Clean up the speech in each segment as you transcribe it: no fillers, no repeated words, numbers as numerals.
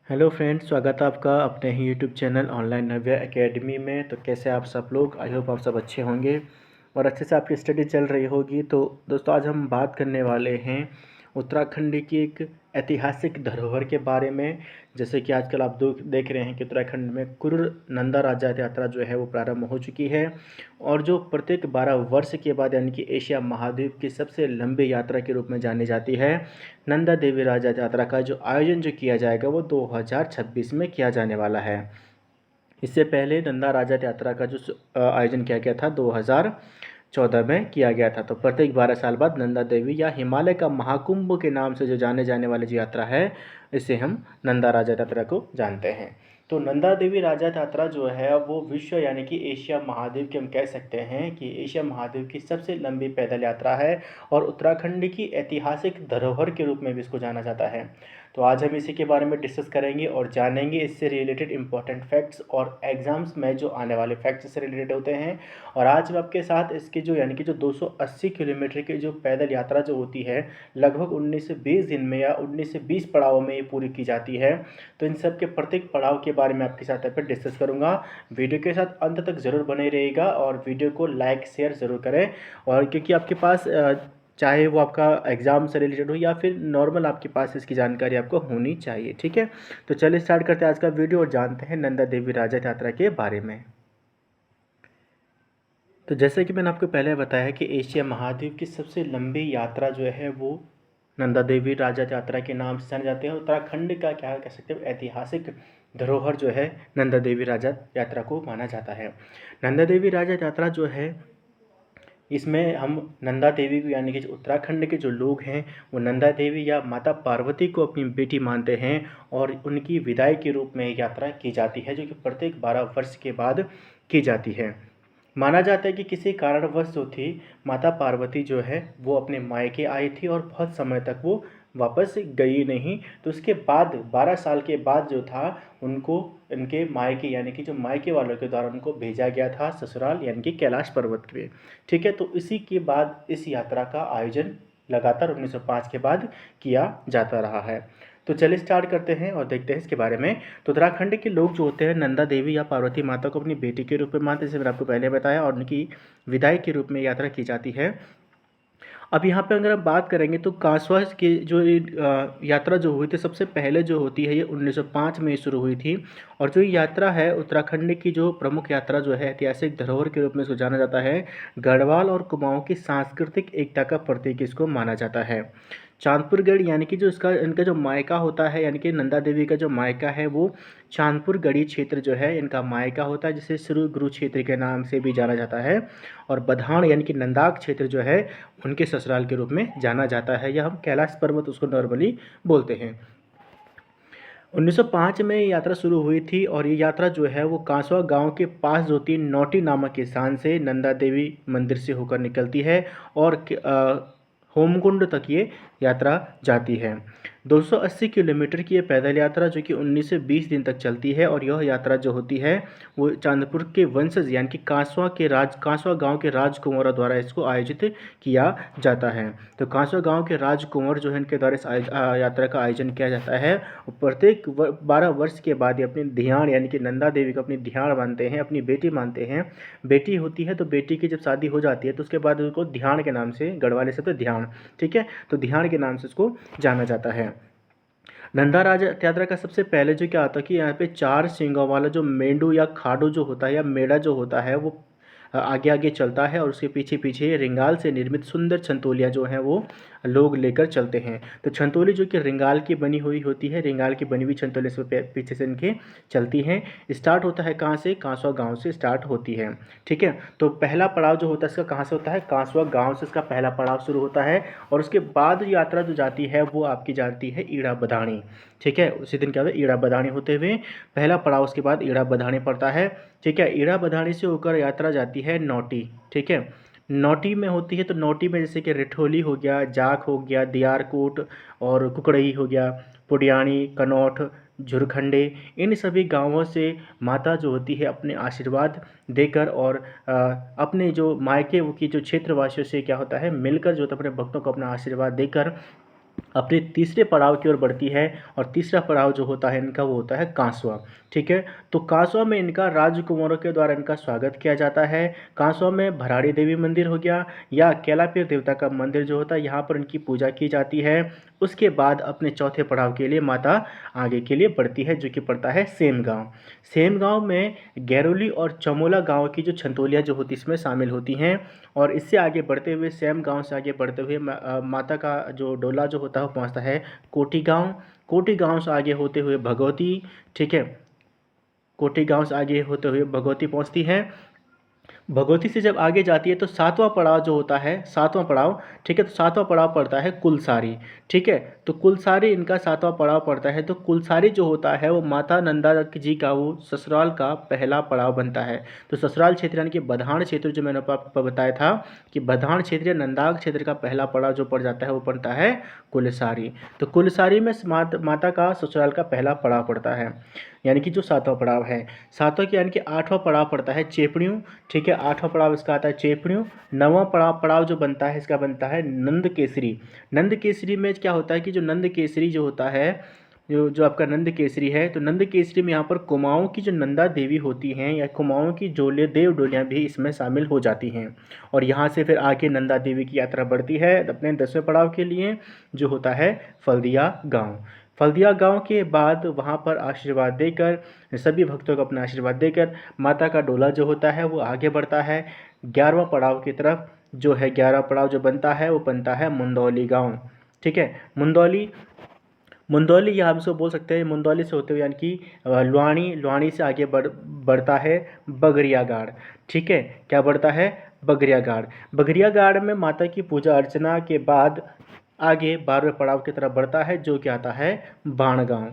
Hello friends, स्वागत है आपका अपने ही यूट्यूब चैनल ऑनलाइन नव्या एकेडमी में। तो कैसे आप सब लोग? आई होप आप सब अच्छे होंगे और अच्छे से आपकी स्टडी चल रही होगी। तो दोस्तों, आज हम बात करने वाले हैं उत्तराखंड की एक ऐतिहासिक धरोहर के बारे में। जैसे कि आजकल आप देख रहे हैं कि उत्तराखंड में कुर्र नंदा राजा यात्रा जो है वो प्रारंभ हो चुकी है, और जो प्रत्येक 12 वर्ष के बाद यानी कि एशिया महाद्वीप की सबसे लंबी यात्रा के रूप में जानी जाती है। नंदा देवी राजा यात्रा का जो आयोजन जो किया जाएगा वो 2026 में किया जाने वाला है। इससे पहले नंदा राजा यात्रा का जो आयोजन किया गया था 2014 में किया गया था। तो प्रत्येक 12 साल बाद नंदा देवी या हिमालय का महाकुंभ के नाम से जो जाने जाने वाली जो यात्रा है, इसे हम नंदा राजा यात्रा को जानते हैं। तो नंदा देवी राजा यात्रा जो है वो विश्व यानी कि एशिया महाद्वीप की हम कह सकते हैं कि एशिया महाद्वीप की सबसे लंबी पैदल यात्रा है, और उत्तराखंड की ऐतिहासिक धरोहर के रूप में भी इसको जाना जाता है। तो आज हम इसी के बारे में डिस्कस करेंगे और जानेंगे इससे रिलेटेड इंपॉर्टेंट फैक्ट्स, और एग्जाम्स में जो आने वाले फैक्ट्स से रिलेटेड होते हैं। और आज मैं आपके साथ इसकी जो यानी कि जो 280 किलोमीटर की जो पैदल यात्रा जो होती है, लगभग 19 से 20 दिन में या 19 से 20 पड़ावों में ये पूरी की जाती है। तो इन सब के प्रत्येक पड़ाव के बारे में आपके साथ यहाँ पर डिस्कस करूँगा। वीडियो के साथ अंत तक ज़रूर बने रहिएगा और वीडियो को लाइक शेयर ज़रूर करें। और क्योंकि आपके पास चाहे वो आपका एग्ज़ाम से रिलेटेड हो या फिर नॉर्मल, आपके पास इसकी जानकारी आपको होनी चाहिए। ठीक है, तो चलिए स्टार्ट करते हैं आज का वीडियो और जानते हैं नंदा देवी राजा यात्रा के बारे में। तो जैसे कि मैंने आपको पहले बताया कि एशिया महाद्वीप की सबसे लंबी यात्रा जो है वो नंदा देवी राजा यात्रा के नाम से जाने जाते हैं। उत्तराखंड का क्या कह सकते हैं, ऐतिहासिक धरोहर जो है नंदा देवी राजा यात्रा को माना जाता है। नंदा देवी राजा यात्रा जो है, इसमें हम नंदा देवी को यानी कि उत्तराखंड के जो लोग हैं वो नंदा देवी या माता पार्वती को अपनी बेटी मानते हैं, और उनकी विदाई के रूप में यात्रा की जाती है, जो कि प्रत्येक 12 वर्ष के बाद की जाती है। माना जाता है कि किसी कारणवश जो थी माता पार्वती जो है वो अपने मायके आई थी और बहुत समय तक वो वापस गई नहीं। तो उसके बाद 12 साल के बाद जो था उनको इनके मायके यानी कि जो मायके वालों के द्वारा उनको भेजा गया था ससुराल यानी कि कैलाश पर्वत पे। ठीक है, तो इसी के बाद इस यात्रा का आयोजन लगातार 1905 के बाद किया जाता रहा है। तो चलिए स्टार्ट करते हैं और देखते हैं इसके बारे में। तो उत्तराखंड के लोग जो होते हैं नंदा देवी या पार्वती माता को अपनी बेटी के रूप में मानते हैं, जैसे मैंने आपको पहले बताया, और उनकी विदाई के रूप में यात्रा की जाती है। अब यहाँ पे अगर हम बात करेंगे तो कांसवा की जो यात्रा जो हुई थी सबसे पहले जो होती है ये 1905 में शुरू हुई थी। और जो यात्रा है उत्तराखंड की जो प्रमुख यात्रा जो है ऐतिहासिक धरोहर के रूप में इसको जाना जाता है। गढ़वाल और कुमाऊं की सांस्कृतिक एकता का प्रतीक इसको माना जाता है। चांदपुरगढ़ यानी कि जो इसका इनका जो मायका होता है, यानी कि नंदा देवी का जो मायका है वो चांदपुरगढ़ी क्षेत्र जो है इनका मायका होता है, जिसे श्री गुरु क्षेत्र के नाम से भी जाना जाता है। और बधान यानी कि नंदाक क्षेत्र जो है उनके ससुराल के रूप में जाना जाता है, या हम कैलाश पर्वत उसको नॉर्मली बोलते हैं। 1905 में ये यात्रा शुरू हुई थी, और ये यात्रा जो है वो कांसवा गांव के पास जो होती है नौटी नामक स्थान से नंदा देवी मंदिर से होकर निकलती है, और होमकुंड तक ये यात्रा जाती है। 280 किलोमीटर की ये पैदल यात्रा जो कि 19 से 20 दिन तक चलती है, और यह यात्रा जो होती है वो चांदपुर के वंशज यानी कि कांसवा गांव के राजकुंवरों द्वारा इसको आयोजित किया जाता है। तो कांसवा गांव के राजकुंवर जो है इनके द्वारा इस यात्रा का आयोजन किया जाता है। प्रत्येक 12 वर्ष के बाद ये अपनी ध्यान यानी कि नंदा देवी को अपनी ध्यान मानते हैं, अपनी बेटी मानते हैं। बेटी होती है तो बेटी की जब शादी हो जाती है तो उसके बाद उसको ध्यान के नाम से, गढ़वाले शब्द ध्यान, ठीक है, तो ध्यान के नाम से उसको जाना जाता है। नंदा राजा यात्रा का सबसे पहले जो क्या होता है कि यहाँ पे 4 सींगों वाला जो मेंढू या खाडू जो होता है या मेढ़ा जो होता है वो आगे आगे चलता है, और उसके पीछे पीछे रिंगाल से निर्मित सुंदर छंतोलियाँ जो हैं वो लोग लेकर चलते हैं। तो छंतोली जो कि रिंगाल की बनी हुई होती है, रिंगाल की बनी हुई छंतोली से पीछे से इनके चलती हैं। स्टार्ट होता है कहाँ से? कांसवा गांव से स्टार्ट होती है। ठीक है, तो पहला पड़ाव जो होता है इसका कहाँ से होता है? कांसवा गांव से इसका पहला पड़ाव शुरू होता है, और उसके बाद यात्रा जो जाती है वो आपकी जाती है ईड़ा बदाणी। ठीक है, उसी दिन क्या होता है, ईड़ा बदाणी होते हुए पहला पड़ाव, उसके बाद ईड़ा बदाणी पड़ता है। ठीक है, ईड़ा बदाणी से होकर यात्रा जाती है नौटी। ठीक है, नौटी में होती है, तो नौटी में जैसे कि रिठोली हो गया, जाख हो गया, दियारकोट और कुकड़ई हो गया, पुडियानी, कनौठ, झुरखंडे, इन सभी गांवों से माता जो होती है अपने आशीर्वाद देकर और अपने जो मायके की जो क्षेत्रवासियों से क्या होता है मिलकर जो होता है अपने भक्तों को अपना आशीर्वाद देकर अपने तीसरे पड़ाव की ओर बढ़ती है और तीसरा पड़ाव जो होता है इनका वो होता है कांसवा। ठीक है, तो कांसवा में इनका राजकुमारों के द्वारा इनका स्वागत किया जाता है। कांसवा में भराड़ी देवी मंदिर हो गया या कैलापीर देवता का मंदिर जो होता है यहाँ पर इनकी पूजा की जाती है। उसके बाद अपने चौथे पड़ाव के लिए माता आगे के लिए बढ़ती है जो कि पड़ता है सेम गाँव। सेम गाँव में गैरोली और चमोला गाँव की जो छंतोलियाँ जो होती इसमें शामिल होती हैं। और इससे आगे बढ़ते हुए सेम गांव से आगे बढ़ते हुए माता का जो डोला जो होता है वो पहुंचता है कोठी गांव। कोठी गांव से आगे होते हुए भगवती। ठीक है, कोठी गांव से आगे होते हुए भगवती पहुंचती है। भगवती से जब आगे जाती है तो सातवां पड़ाव जो होता है सातवां पड़ाव, ठीक है, तो सातवां पड़ाव पड़ता है कुलसारी। ठीक है, तो कुलसारी इनका सातवां पड़ाव पड़ता है। तो कुलसारी जो होता है वो माता नंदा जी का वो ससुराल का पहला पड़ाव बनता है। तो ससुराल क्षेत्र यानी कि बधान क्षेत्र जो मैंने आपको बताया था कि बधान क्षेत्र या नंदाग क्षेत्र का पहला पड़ाव जो पड़ जाता है वो पड़ता है कुलसारी। तो कुलसारी में माता का ससुराल का पहला पड़ाव पड़ता है यानी कि जो सातवां पड़ाव है। सातवां की यानी कि आठवां पड़ाव पड़ता है चेपड़ियों। ठीक है, आठवां पड़ाव इसका आता है चेपड़ियों। नौवां पड़ाव जो बनता है इसका बनता है नंद केसरी। नंद केसरी में क्या होता है कि जो नंद केसरी जो होता है जो जो आपका नंद केसरी है, तो नंद केसरी में यहाँ पर कुमाऊं की जो नंदा देवी होती हैं या कुमाऊं की जोले देव डोलियाँ भी इसमें शामिल हो जाती हैं। और यहाँ से फिर आगे नंदा देवी की यात्रा बढ़ती है अपने 10वें पड़ाव के लिए जो होता है फल्दिया गांव। फल्दिया गांव के बाद वहाँ पर आशीर्वाद देकर सभी भक्तों को अपना आशीर्वाद देकर माता का डोला जो होता है वो आगे बढ़ता है 11वां पड़ाव की तरफ। जो है 11वां पड़ाव जो बनता है वो बनता है मुंदौली गांव। ठीक है, मुंदौली मुंदौली या हम इसको बोल सकते हैं मुंदौली से होते हुए यानी कि लुहानी से आगे बढ़ता है बगरियागाड़। ठीक है, क्या बढ़ता है बगरियागाड़। बगरियागाड़ में माता की पूजा अर्चना के बाद आगे 12वें पड़ाव की तरफ बढ़ता है जो कि आता है बाणगांव।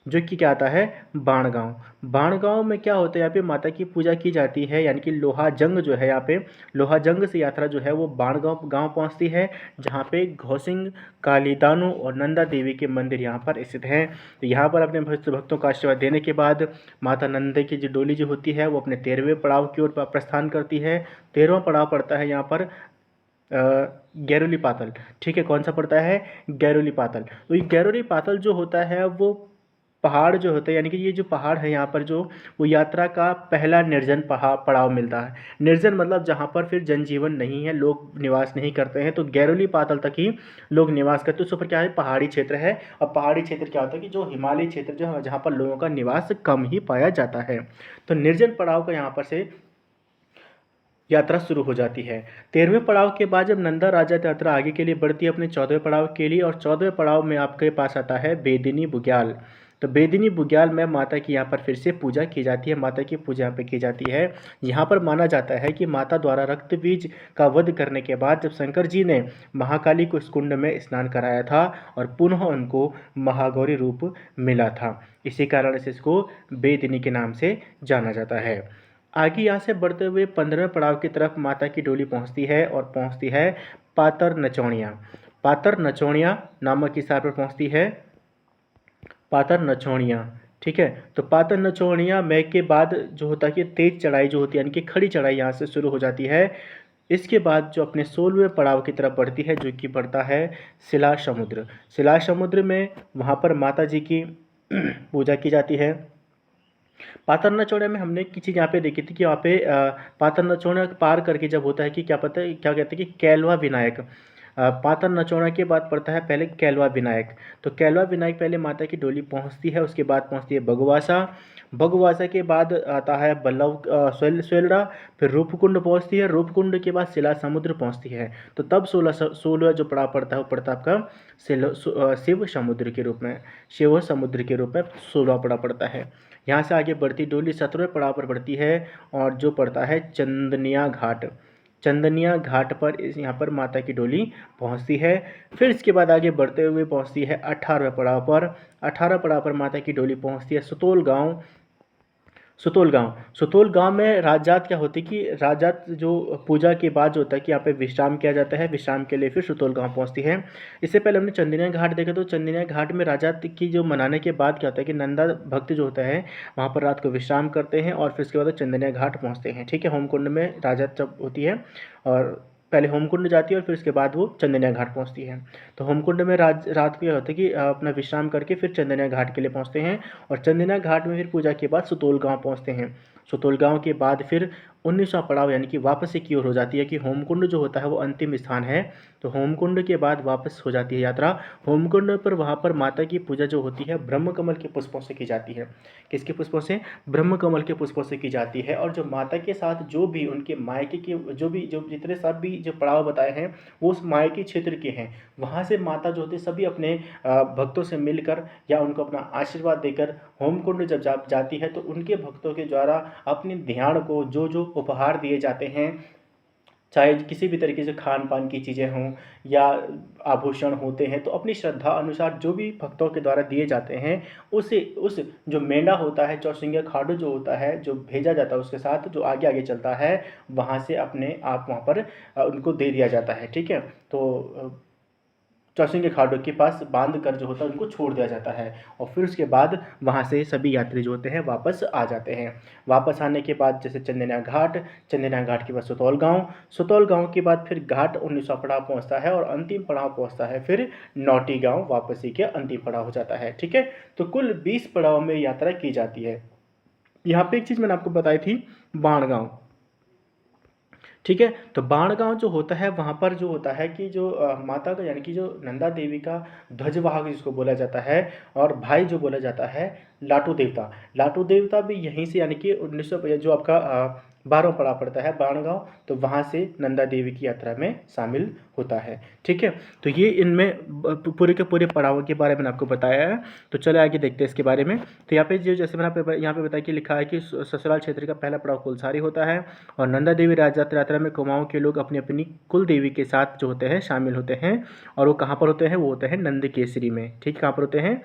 जो कि क्या आता है बाणगांव। बाणगांव में क्या होता है यहाँ पे माता की पूजा की जाती है यानी कि लोहा जंग जो है यहाँ पे लोहा जंग से यात्रा जो है वो बाणगांव गांव पहुँचती है जहाँ पे घोसिंग कालीदानु और नंदा देवी के मंदिर यहाँ पर स्थित हैं। तो यहाँ पर अपने भक्तों का आशीर्वाद देने के बाद माता नंदे की जो डोली जो होती है वो अपने 13वें पड़ाव की ओर प्रस्थान करती है। 13वां पड़ाव पड़ता है यहाँ पर गैरोली पातल। ठीक है, कौन सा पड़ता है गैरोली पातल। तो ये गैरोली पातल जो होता है वो पहाड़ जो होते हैं यानी कि ये जो पहाड़ है यहाँ पर जो वो यात्रा का पहला निर्जन पड़ाव मिलता है। निर्जन मतलब जहाँ पर फिर जनजीवन नहीं है, लोग निवास नहीं करते हैं, तो गैरोली पातल तक ही लोग निवास करते हैं। उस ऊपर क्या है पहाड़ी क्षेत्र है और पहाड़ी क्षेत्र क्या होता है कि जो हिमालयी क्षेत्र जो है जहाँ पर लोगों का निवास कम ही पाया जाता है। तो निर्जन पड़ाव का यहाँ पर से यात्रा शुरू हो जाती है। 13वें पड़ाव के बाद जब नंदा राजा यात्रा आगे के लिए बढ़ती है अपने 14वें पड़ाव के लिए और 14वें पड़ाव में आपके पास आता है बेदिनी बुग्याल। तो बेदिनी बुग्याल में माता की यहाँ पर फिर से पूजा की जाती है। माता की पूजा यहाँ पर की जाती है। यहाँ पर माना जाता है कि माता द्वारा रक्त बीज का वध करने के बाद जब शंकर जी ने महाकाली को इस कुंड में स्नान कराया था और पुनः उनको महागौरी रूप मिला था, इसी कारण से इसको बेदिनी के नाम से जाना जाता है। आगे यहाँ से बढ़ते हुए 15वें पड़ाव की तरफ माता की डोली पहुँचती है और पहुँचती है पातर नचौड़िया। पातर नचौड़िया नामक स्थान पर पहुँचती है पातर नचौड़िया। ठीक है, तो पातर नचौड़िया में के बाद जो होता है कि तेज चढ़ाई जो होती है यानी कि खड़ी चढ़ाई यहाँ से शुरू हो जाती है। इसके बाद जो अपने 16वें पड़ाव की तरफ बढ़ती है जो कि बढ़ता है शिला समुद्र। शिला समुद्र में वहाँ पर माता जी की पूजा की जाती है। पातर नचौड़े में हमने एक चीज़ यहाँ पे देखी थी कि यहाँ पे पातर नचौड़ा पार करके जब होता है कि क्या पता है क्या कहते हैं कि कैलवा विनायक। पातर नचौड़ा के बाद पड़ता है पहले कैलवा विनायक। तो कैलवा विनायक पहले माता की डोली पहुँचती है, उसके बाद पहुँचती है बगवासा। बगवासा के बाद आता है बल्लभ स्वेलड़ा, फिर रूपकुंड पहुँचती है। रूपकुंड के बाद शिला समुद्र पहुँचती है। तो तब 16 जो पड़ाव पड़ता है वो पड़ता है आपका शिव समुद्र के रूप में। शिव समुद्र के रूप में 16वां पड़ाव पड़ता है। यहाँ से आगे बढ़ती डोली 17वें पड़ाव पर बढ़ती है और जो पड़ता है चंदनिया घाट। चंदनिया घाट पर यहाँ पर माता की डोली पहुँचती है। फिर इसके बाद आगे बढ़ते हुए पहुँचती है 18वें पड़ाव पर। 18वें पड़ाव पर माता की डोली पहुँचती है सुतोल गांव। सुतोल गांव में राजात क्या होती है कि राजात जो पूजा के बाद जो होता है कि यहाँ पे विश्राम किया जाता है, विश्राम के लिए फिर सुतोल गांव पहुँचती है। इससे पहले हमने चंदनिया घाट देखा, तो चंदनिया घाट में राजात की जो मनाने के बाद क्या होता है कि नंदा भक्त जो होता है वहाँ पर रात को विश्राम करते हैं और फिर उसके बाद चंदनिया घाट पहुँचते हैं। ठीक है, होमकुंड में राजात जब होती है और पहले होमकुंड जाती है और फिर उसके बाद वो चंदनिया घाट पहुंचती है। तो होमकुंड में रात को क्या होता है कि अपना विश्राम करके फिर चंदनिया घाट के लिए पहुंचते हैं, और चंदनिया घाट में फिर पूजा के बाद सुतोल गांव पहुंचते हैं। सुतोल गांव के बाद फिर 19वां पड़ाव यानी कि वापसी की ओर हो जाती है, कि होमकुंड जो होता है वो अंतिम स्थान है। तो होमकुंड के बाद वापस हो जाती है यात्रा। होमकुंड पर वहाँ पर माता की पूजा जो होती है ब्रह्म कमल के पुष्पों से की जाती है। किसके पुष्पों से? ब्रह्म कमल के पुष्पों से की जाती है। और जो माता के साथ जो भी उनके मायके के जो जितने सब भी जो पड़ाव बताए हैं वो उस मायके क्षेत्र के हैं। वहाँ से माता जो होती है सभी अपने भक्तों से मिलकर या उनको अपना आशीर्वाद देकर होमकुंड जब जाती है तो उनके भक्तों के द्वारा अपने ध्यान को जो जो उपहार दिए जाते हैं, चाहे किसी भी तरीके से खान पान की चीज़ें हों या आभूषण होते हैं, तो अपनी श्रद्धा अनुसार जो भी भक्तों के द्वारा दिए जाते हैं उस जो मेंढा होता है, चौसिंगा खाडू जो होता है, जो भेजा जाता है उसके साथ जो आगे आगे चलता है, वहाँ से अपने आप वहाँ पर उनको दे दिया जाता है। ठीक है, तो चौसिंग के खाडों के पास बांध कर जो होता है उनको छोड़ दिया जाता है, और फिर उसके बाद वहाँ से सभी यात्री जो होते हैं वापस आ जाते हैं। वापस आने के बाद जैसे चंदनिया घाट के बाद सुतौल गांव के बाद फिर घाट 19वां पड़ाव पहुँचता है, और अंतिम पड़ाव पहुँचता है फिर नौटी गांव, वापसी के अंतिम पड़ाव हो जाता है। ठीक है, तो कुल 20 पड़ाव में यात्रा की जाती है। यहाँ पे एक चीज़ मैंने आपको बताई थी, बाणगांव। ठीक है, तो बाणगांव जो होता है वहाँ पर जो होता है कि जो माता का यानी कि जो नंदा देवी का ध्वजवाहक जिसको बोला जाता है, और भाई जो बोला जाता है लाटू देवता भी यहीं से यानी कि 1900 जो आपका 12वां पड़ाव पड़ता है बाणगांव, तो वहाँ से नंदा देवी की यात्रा में शामिल होता है। ठीक है, तो ये इनमें पूरे के पूरे पड़ावों के बारे में आपको बताया है। तो चले आगे देखते हैं इसके बारे में। तो यहाँ पे जो जैसे मैंने यहाँ पे बताया कि लिखा है कि ससुराल क्षेत्र का पहला पड़ाव कुलसारी होता है, और नंदा देवी यात्रा में कुमाऊं के लोग अपनी अपनी कुल देवी के साथ जो होते हैं शामिल होते हैं, और वो कहाँ पर होते हैं? वो होते हैं नंद केसरी में। ठीक, कहाँ पर होते हैं?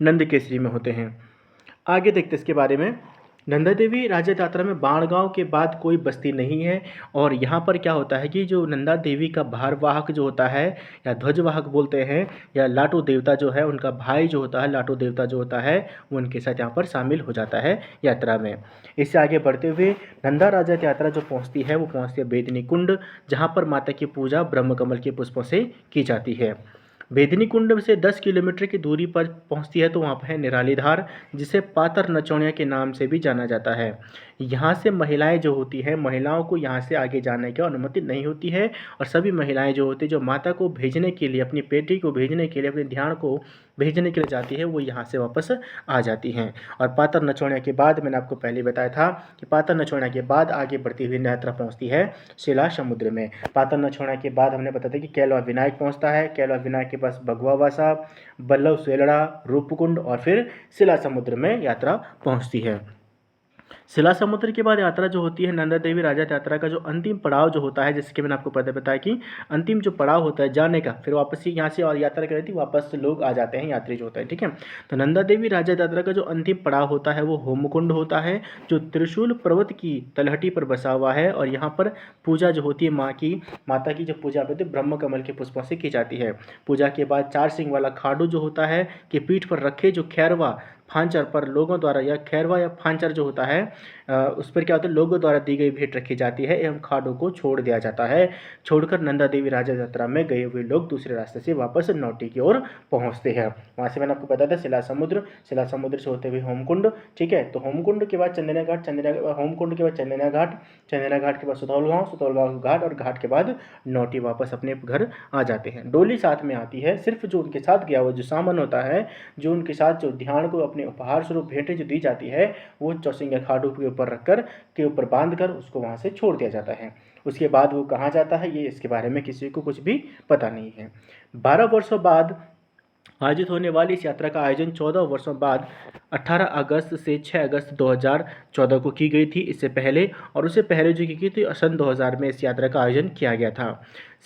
नंद केसरी में होते हैं। आगे देखते हैं इसके बारे में। नंदा देवी राज्य यात्रा में बाणगांव के बाद कोई बस्ती नहीं है, और यहाँ पर क्या होता है कि जो नंदा देवी का भारवाहक जो होता है या ध्वजवाहक बोलते हैं, या लाटू देवता जो है उनका भाई जो होता है लाटू देवता जो होता है वो उनके साथ यहाँ पर शामिल हो जाता है यात्रा में। इससे आगे बढ़ते हुए नंदा राज्य यात्रा जो पहुँचती है वो पहुँचती है बेदनी कुंड, जहाँ पर माता की पूजा ब्रह्म कमल के पुष्पों से की जाती है। बेदनी कुंड से 10 किलोमीटर की दूरी पर पहुंचती है, तो वहाँ पर है निराली धार, जिसे पातर नचौनिया के नाम से भी जाना जाता है। यहाँ से महिलाएं जो होती हैं, महिलाओं को यहाँ से आगे जाने की अनुमति नहीं होती है, और सभी महिलाएं जो होती है जो माता को भेजने के लिए, अपनी बेटी को भेजने के लिए, अपने ध्यान को भेजने के लिए जाती है, वो यहाँ से वापस आ जाती हैं। और पातर नचौनिया के बाद मैंने आपको पहले बताया था कि पातर नचौनिया के बाद आगे बढ़ती हुई यात्रा पहुँचती है शिला समुद्र में। पातर नचौनिया के बाद हमने बताया था कि कैलवा विनायक पहुँचता है, कैलवा विनायक के पास भगवा वासा, बल्लभ सेलड़ा, रूपकुंड, और फिर शिला समुद्र में यात्रा पहुँचती है। शिला समुद्र के बाद यात्रा जो होती है नंदा देवी राजा यात्रा का जो अंतिम पड़ाव जो होता है, जैसे कि मैंने आपको पहले बताया कि अंतिम जो पड़ाव होता है जाने का, फिर वापस यहाँ से और यात्रा कर रही थी, वापस लोग आ जाते हैं, यात्री जो होता है। ठीक है, तो नंदा देवी राजा यात्रा का जो अंतिम पड़ाव होता है वो होमकुंड होता है, जो त्रिशूल पर्वत की तलहटी पर बसा हुआ है, और यहाँ पर पूजा जो होती है माता की जो पूजा होती है ब्रह्म कमल के पुष्पों से की जाती है। पूजा के बाद 4 सिंह वाला खाडू जो होता है कि पीठ पर रखे जो खैरवा फांचर पर लोगों द्वारा, या खैरवा या फांचर जो होता है उस पर क्या होता है, लोगों द्वारा दी गई भेंट रखी जाती है एवं खाडों को छोड़ दिया जाता है। छोड़कर नंदा देवी राजा यात्रा में गए हुए लोग दूसरे रास्ते से वापस नौटी की ओर पहुंचते हैं। वहाँ से मैंने आपको बताया था शिला समुद्र से होते हुए होमकुंड। ठीक है, तो होमकुंड के बाद चंदनिया घाट, होमकुंड के बाद चंदनिया घाट के बाद सुतौल गाँव घाट, और घाट के बाद नौटी वापस अपने घर आ जाते हैं। डोली साथ में आती है, सिर्फ जो उनके साथ गया हुआ जो सामान होता है, जो उनके साथ जो ध्यान को अपने उपहार स्वरूप भेंटें जो दी जाती है, वो चौसिंगा खाडू के ऊपर बांध कर उसको वहाँ से छोड़ दिया जाता है। उसके बाद वो कहाँ जाता है, ये इसके बारे में किसी को कुछ भी पता नहीं है। 12 वर्षों बाद आयोजित होने वाली इस यात्रा का आयोजन 14 वर्षों बाद 18 अगस्त से 6 अगस्त 2014 को की गई थी। इससे पहले और उससे पहले जो की गई थी सन 2000 में इस यात्रा का आयोजन किया गया था।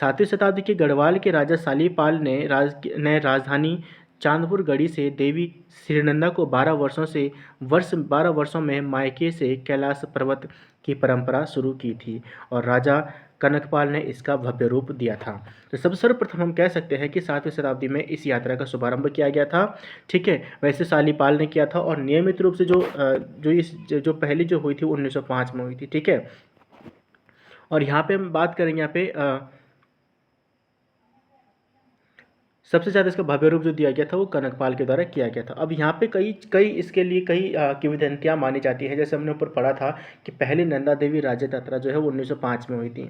7वीं शताब्दी के गढ़वाल के राजा सालीपाल ने राजधानी चांदपुर गढ़ी से देवी श्रीनंदा को 12 वर्षों में मायके से कैलाश पर्वत की परंपरा शुरू की थी, और राजा कनकपाल ने इसका भव्य रूप दिया था। तो सब सर्वप्रथम हम कह सकते हैं कि 7वीं शताब्दी में इस यात्रा का शुभारंभ किया गया था। ठीक है, वैसे सालीपाल ने किया था, और नियमित रूप से जो पहली जो हुई थी 1905 में हुई थी। ठीक है, और यहाँ पे हम बात करेंगे यहाँ पे सबसे ज़्यादा इसका भव्य रूप जो दिया गया था वो कनकपाल के द्वारा किया गया था। अब यहाँ पे कई कई इसके लिए कई किंवदंतियाँ मानी जाती है। जैसे हमने ऊपर पढ़ा था कि पहली नंदा देवी राज्य यात्रा जो है वो 1905 में हुई थी,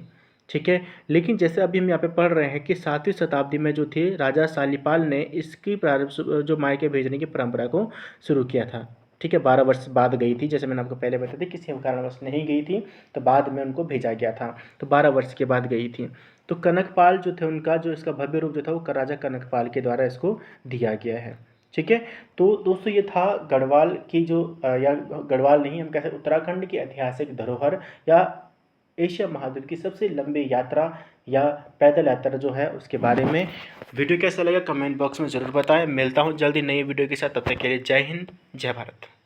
ठीक है। लेकिन जैसे अभी हम यहाँ पे पढ़ रहे हैं कि 7वीं शताब्दी में जो थे राजा शालिपाल ने इसकी प्रारंभ जो मायके भेजने की परंपरा को शुरू किया था, ठीक है। 12 वर्ष बाद गई थी, जैसे मैंने आपको पहले बताया था, किसी कारणवश नहीं गई थी तो बाद में उनको भेजा गया था, तो 12 वर्ष के बाद गई थी। तो कनकपाल जो थे उनका जो इसका भव्य रूप जो था वो राजा कनकपाल के द्वारा इसको दिया गया है, ठीक है। तो दोस्तों ये था गढ़वाल की जो या गढ़वाल नहीं, हम कहते उत्तराखंड की ऐतिहासिक धरोहर या एशिया महाद्वीप की सबसे लंबी यात्रा या पैदल यात्रा जो है उसके बारे में। वीडियो कैसा लगा कमेंट बॉक्स में ज़रूर बताएं। मिलता हूँ जल्दी नई वीडियो के साथ, तब तक के लिए जय हिंद जय भारत।